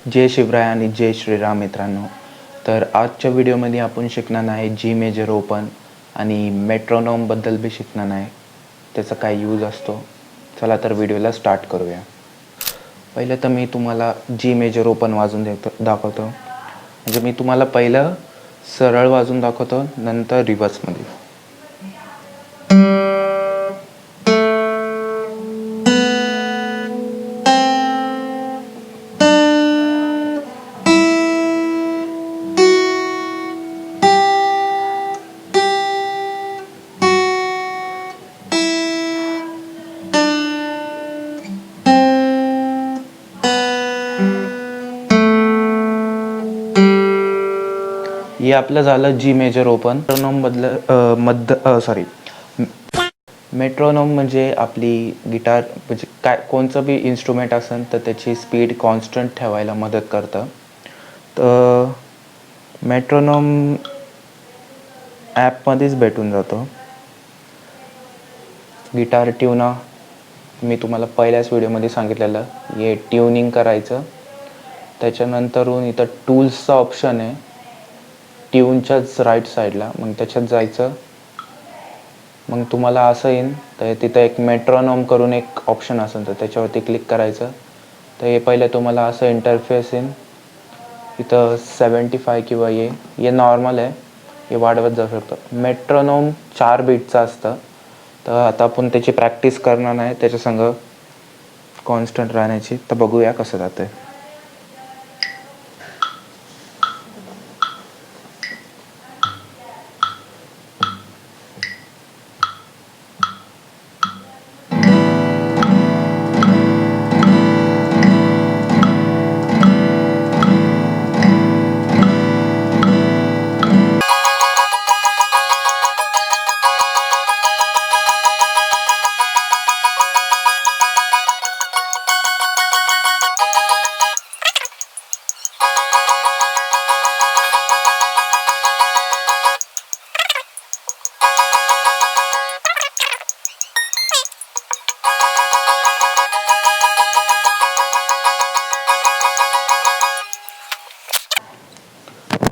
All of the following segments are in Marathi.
जय शिवराय आणि जय श्रीराम मित्रांनो. तर आजच्या व्हिडिओमध्ये आपण शिकणार आहे जी मेजर ओपन आणि मेट्रोनोमबद्दल बी शिकणार आहे, त्याचा काय यूज असतो. चला तर व्हिडिओला स्टार्ट करूया. पहिलं तर मी तुम्हाला जी मेजर ओपन वाजून दाखवतो. म्हणजे मी तुम्हाला पहिलं सरळ वाजून दाखवतो, नंतर रिव्हर्समध्ये. हे आपलं झालं जी मेजर ओपन. मेट्रोनोम म्हणजे आपली गिटार, म्हणजे काय कोणचं बी इन्स्ट्रुमेंट असेल तर त्याची स्पीड कॉन्स्टंट ठेवायला मदत करतं. तर मेट्रोनोम ॲपमध्येच भेटून जातो. गिटार ट्यूनर मी तुम्हाला पहिल्याच व्हिडिओमध्ये सांगितलेलं, हे ट्युनिंग करायचं. त्याच्यानंतरून इथं टूल्सचा ऑप्शन आहे ट्यूनच्याच राईट साईडला, मग त्याच्यात जायचं. मग तुम्हाला असं येईन, तर तिथं एक मेट्रोनोम करून एक ऑप्शन असेल तर त्याच्यावरती क्लिक करायचं. तर हे पहिले तुम्हाला असं इंटरफेस येईन. इथं 75 किंवा हे नॉर्मल आहे, हे वाढवत जाऊ शकतं. मेट्रोनोम 4 बीटचं असतं. तर आता आपण त्याची प्रॅक्टिस करणार नाही, त्याच्या संग कॉन्स्टंट राहण्याची. तर बघूया कसं जातं आहे.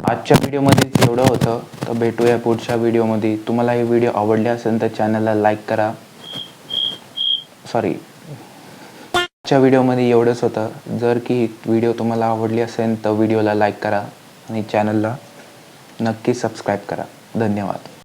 आजच्या व्हिडिओमध्ये एवढं होतं. तर भेटूया पुढच्या व्हिडिओमध्ये. तुम्हाला हे व्हिडिओ आवडले असेल तर चॅनलला लाईक करा. आजच्या व्हिडिओमध्ये एवढंच होतं. जर की व्हिडिओ तुम्हाला आवडली असेल तर व्हिडिओला लाईक करा आणि चॅनलला नक्की सबस्क्राईब करा. धन्यवाद.